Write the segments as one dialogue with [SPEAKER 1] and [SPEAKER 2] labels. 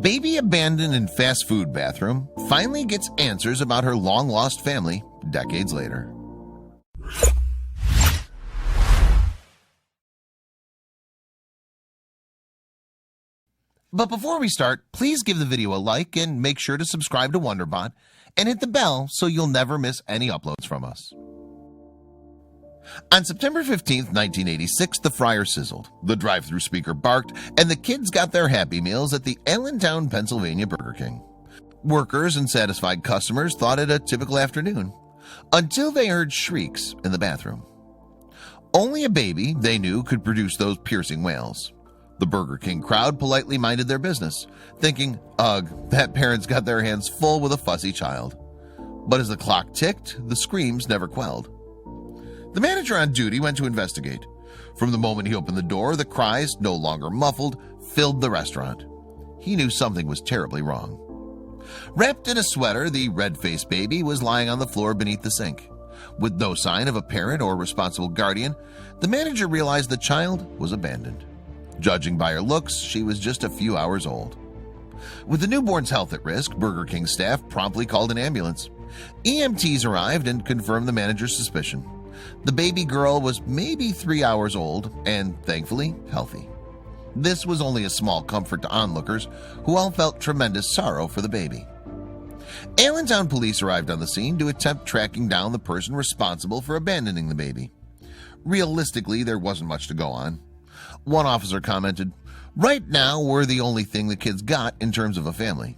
[SPEAKER 1] Baby abandoned in fast food bathroom finally gets answers about her long-lost family decades later. But before we start, please give the video a like and make sure to subscribe to Wonderbot and hit the bell so you'll never miss any uploads from us. On September 15th, 1986, the fryer sizzled, the drive-thru speaker barked, and the kids got their Happy Meals at the Allentown, Pennsylvania Burger King. Workers and satisfied customers thought it a typical afternoon, until they heard shrieks in the bathroom. Only a baby, they knew, could produce those piercing wails. The Burger King crowd politely minded their business, thinking, ugh, that parent's got their hands full with a fussy child. But as the clock ticked, the screams never quelled. The manager on duty went to investigate. From the moment he opened the door, the cries, no longer muffled, filled the restaurant. He knew something was terribly wrong. Wrapped in a sweater, the red-faced baby was lying on the floor beneath the sink. With no sign of a parent or responsible guardian, the manager realized the child was abandoned. Judging by her looks, she was just a few hours old. With the newborn's health at risk, Burger King staff promptly called an ambulance. EMTs arrived and confirmed the manager's suspicion. The baby girl was maybe 3 hours old and, thankfully, healthy. This was only a small comfort to onlookers who all felt tremendous sorrow for the baby. Allentown police arrived on the scene to attempt tracking down the person responsible for abandoning the baby. Realistically, there wasn't much to go on. One officer commented, "Right now, we're the only thing the kids got in terms of a family."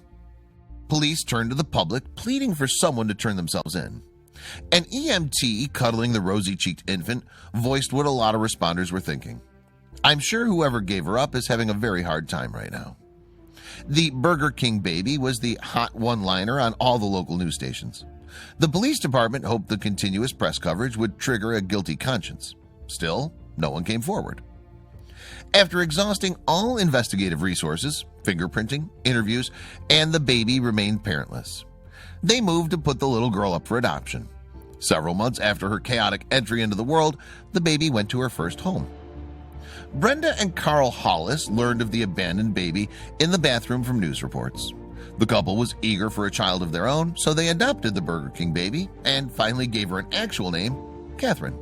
[SPEAKER 1] Police turned to the public, pleading for someone to turn themselves in. An EMT cuddling the rosy-cheeked infant voiced what a lot of responders were thinking. "I'm sure whoever gave her up is having a very hard time right now." The Burger King baby was the hot one-liner on all the local news stations. The police department hoped the continuous press coverage would trigger a guilty conscience. Still, no one came forward. After exhausting all investigative resources, fingerprinting, interviews, and the baby remained parentless, they moved to put the little girl up for adoption. Several months after her chaotic entry into the world, the baby went to her first home. Brenda and Carl Hollis learned of the abandoned baby in the bathroom from news reports. The couple was eager for a child of their own, so they adopted the Burger King baby and finally gave her an actual name, Catherine.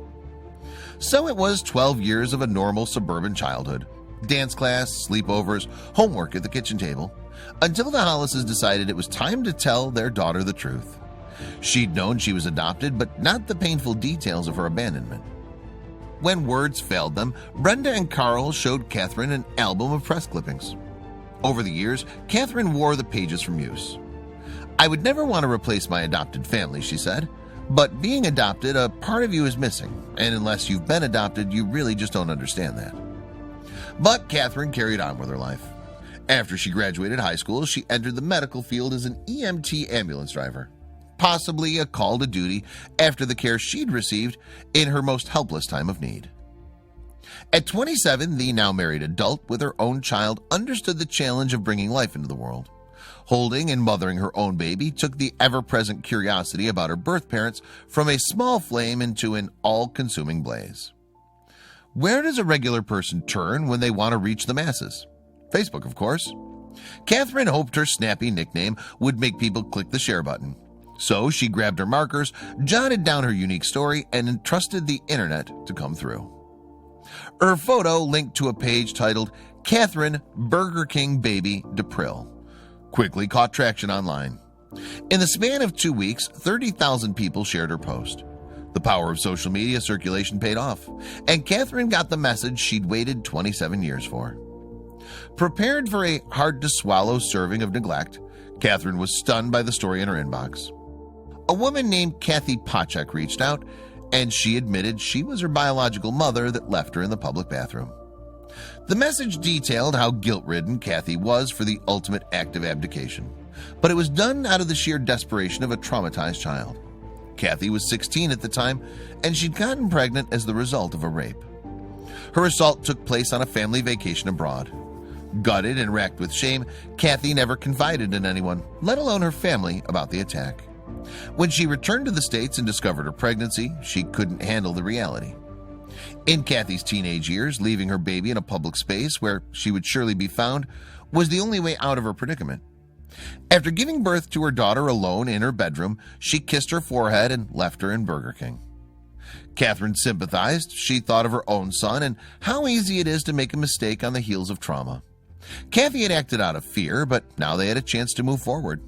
[SPEAKER 1] So it was 12 years of a normal suburban childhood. Dance class, sleepovers, homework at the kitchen table, until the Hollises decided it was time to tell their daughter the truth. She'd known she was adopted, but not the painful details of her abandonment. When words failed them, Brenda and Carl showed Catherine an album of press clippings. Over the years, Catherine wore the pages from use. "I would never want to replace my adopted family," she said. "But being adopted, a part of you is missing, and unless you've been adopted, you really just don't understand that." But Catherine carried on with her life. After she graduated high school, she entered the medical field as an EMT ambulance driver, possibly a call to duty after the care she'd received in her most helpless time of need. At 27, the now married adult with her own child understood the challenge of bringing life into the world. Holding and mothering her own baby took the ever-present curiosity about her birth parents from a small flame into an all-consuming blaze. Where does a regular person turn when they want to reach the masses? Facebook, of course. Catherine hoped her snappy nickname would make people click the share button. So she grabbed her markers, jotted down her unique story, and entrusted the internet to come through. Her photo linked to a page titled Catherine Burger King Baby Depril quickly caught traction online. In the span of 2 weeks, 30,000 people shared her post. The power of social media circulation paid off, and Catherine got the message she'd waited 27 years for. Prepared for a hard-to-swallow serving of neglect, Catherine was stunned by the story in her inbox. A woman named Kathy Pochek reached out, and she admitted she was her biological mother that left her in the public bathroom. The message detailed how guilt-ridden Kathy was for the ultimate act of abdication, but it was done out of the sheer desperation of a traumatized child. Kathy was 16 at the time, and she'd gotten pregnant as the result of a rape. Her assault took place on a family vacation abroad. Gutted and racked with shame, Kathy never confided in anyone, let alone her family, about the attack. When she returned to the States and discovered her pregnancy, she couldn't handle the reality. In Kathy's teenage years, leaving her baby in a public space where she would surely be found was the only way out of her predicament. After giving birth to her daughter alone in her bedroom, she kissed her forehead and left her in Burger King. Catherine sympathized. She thought of her own son and how easy it is to make a mistake on the heels of trauma. Kathy had acted out of fear, but now they had a chance to move forward.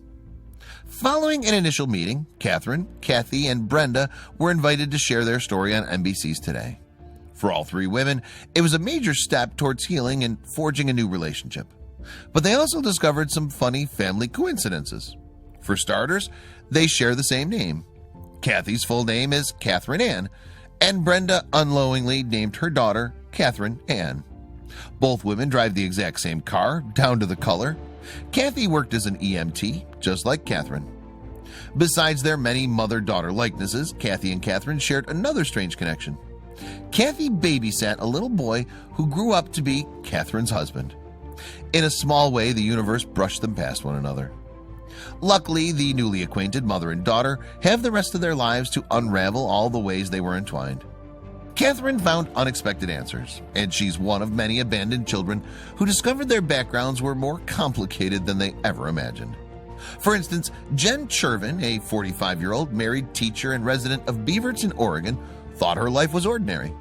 [SPEAKER 1] Following an initial meeting, Catherine, Kathy, and Brenda were invited to share their story on NBC's Today. For all three women, it was a major step towards healing and forging a new relationship. But they also discovered some funny family coincidences. For starters, they share the same name. Kathy's full name is Catherine Ann, and Brenda unknowingly named her daughter Catherine Ann. Both women drive the exact same car, down to the color. Kathy worked as an EMT, just like Catherine. Besides their many mother-daughter likenesses, Kathy and Catherine shared another strange connection. Kathy babysat a little boy who grew up to be Catherine's husband. In a small way, the universe brushed them past one another. Luckily, the newly acquainted mother and daughter have the rest of their lives to unravel all the ways they were entwined. Catherine found unexpected answers, and she's one of many abandoned children who discovered their backgrounds were more complicated than they ever imagined. For instance, Jen Chervin, a 45-year-old married teacher and resident of Beaverton, Oregon, thought her life was ordinary.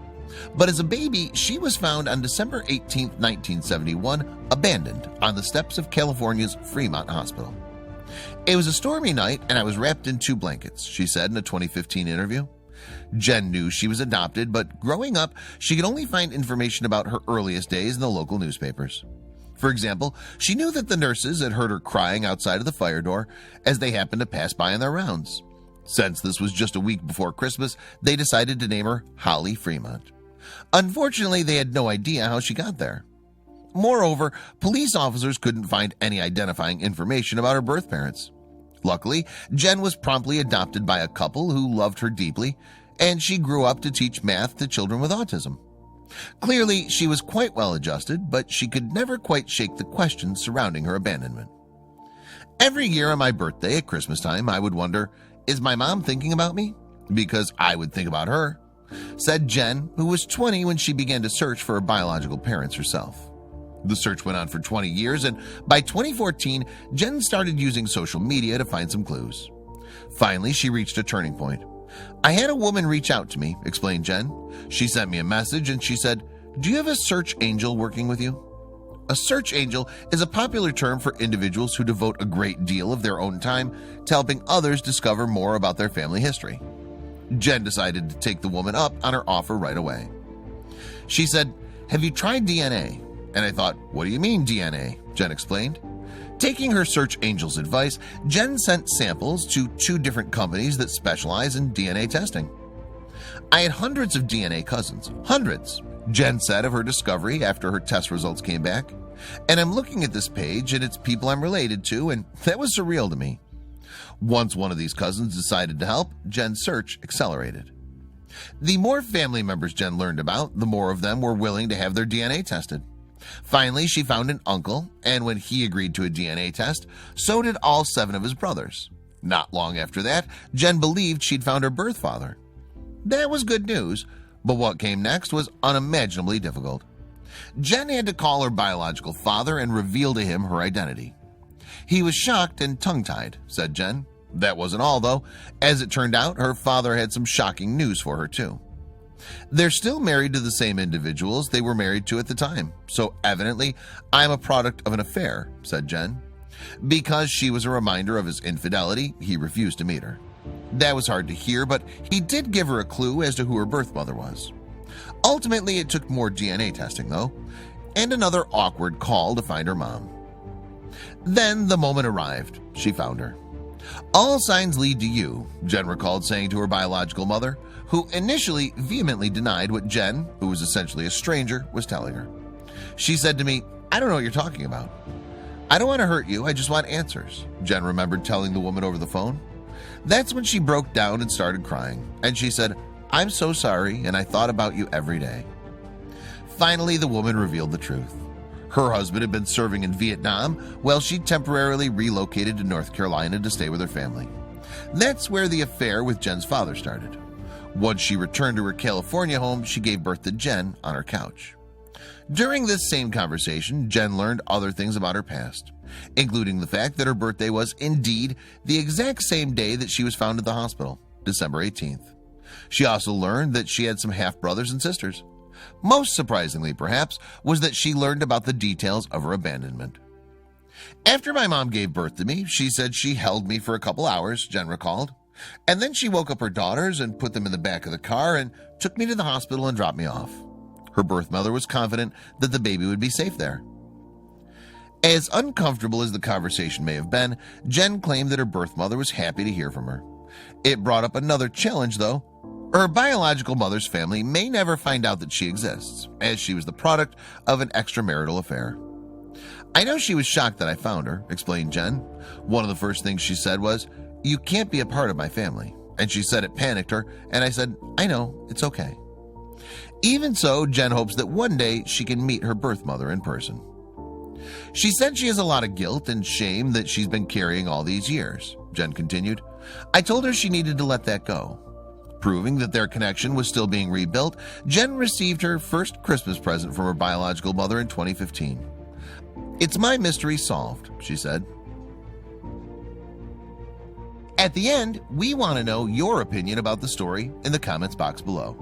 [SPEAKER 1] But as a baby, she was found on December 18, 1971, abandoned on the steps of California's Fremont Hospital. It was a stormy night and I was wrapped in 2 blankets, she said in a 2015 interview. Jen knew she was adopted, but growing up, she could only find information about her earliest days in the local newspapers. For example, she knew that the nurses had heard her crying outside of the fire door as they happened to pass by on their rounds. Since this was just a week before Christmas, they decided to name her Holly Fremont. Unfortunately, they had no idea how she got there. Moreover, police officers couldn't find any identifying information about her birth parents. Luckily, Jen was promptly adopted by a couple who loved her deeply, and she grew up to teach math to children with autism. Clearly, she was quite well adjusted, but she could never quite shake the questions surrounding her abandonment. Every year on my birthday at Christmas time, I would wonder, is my mom thinking about me? Because I would think about her, said Jen, who was 20 when she began to search for her biological parents herself. The search went on for 20 years, and by 2014, Jen started using social media to find some clues. Finally, she reached a turning point. I had a woman reach out to me, explained Jen. She sent me a message and she said, "Do you have a search angel working with you?" A search angel is a popular term for individuals who devote a great deal of their own time to helping others discover more about their family history. Jen decided to take the woman up on her offer right away. She said, "Have you tried DNA?" And I thought, "What do you mean DNA?" Jen explained. Taking her search angel's advice, Jen sent samples to 2 different companies that specialize in DNA testing. I had hundreds of DNA cousins, hundreds, Jen said of her discovery after her test results came back. And I'm looking at this page and it's people I'm related to, and that was surreal to me. Once one of these cousins decided to help, Jen's search accelerated. The more family members Jen learned about, the more of them were willing to have their DNA tested. Finally, she found an uncle, and when he agreed to a DNA test, so did all 7 of his brothers. Not long after that, Jen believed she'd found her birth father. That was good news, but what came next was unimaginably difficult. Jen had to call her biological father and reveal to him her identity. He was shocked and tongue-tied, said Jen. That wasn't all, though. As it turned out, her father had some shocking news for her, too. They're still married to the same individuals they were married to at the time, so evidently I'm a product of an affair, said Jen. Because she was a reminder of his infidelity, he refused to meet her. That was hard to hear, but he did give her a clue as to who her birth mother was. Ultimately, it took more DNA testing, though, and another awkward call to find her mom. Then the moment arrived. She found her. "All signs lead to you," Jen recalled saying to her biological mother, who initially vehemently denied what Jen, who was essentially a stranger, was telling her. She said to me, "I don't know what you're talking about." "I don't want to hurt you, I just want answers," Jen remembered telling the woman over the phone. That's when she broke down and started crying, and she said, "I'm so sorry, and I thought about you every day." Finally, the woman revealed the truth. Her husband had been serving in Vietnam while she temporarily relocated to North Carolina to stay with her family. That's where the affair with Jen's father started. Once she returned to her California home, she gave birth to Jen on her couch. During this same conversation, Jen learned other things about her past, including the fact that her birthday was indeed the exact same day that she was found at the hospital, December 18th. She also learned that she had some half-brothers and sisters. Most surprisingly, perhaps, was that she learned about the details of her abandonment. After my mom gave birth to me, she said she held me for a couple hours, Jen recalled, and then she woke up her daughters and put them in the back of the car and took me to the hospital and dropped me off. Her birth mother was confident that the baby would be safe there. As uncomfortable as the conversation may have been, Jen claimed that her birth mother was happy to hear from her. It brought up another challenge, though. Her biological mother's family may never find out that she exists, as she was the product of an extramarital affair. I know she was shocked that I found her, explained Jen. One of the first things she said was, "You can't be a part of my family." And she said it panicked her, and I said, "I know, it's okay." Even so, Jen hopes that one day she can meet her birth mother in person. She said she has a lot of guilt and shame that she's been carrying all these years, Jen continued. I told her she needed to let that go. Proving that their connection was still being rebuilt, Jen received her first Christmas present from her biological mother in 2015. "It's my mystery solved," she said. At the end, we want to know your opinion about the story in the comments box below.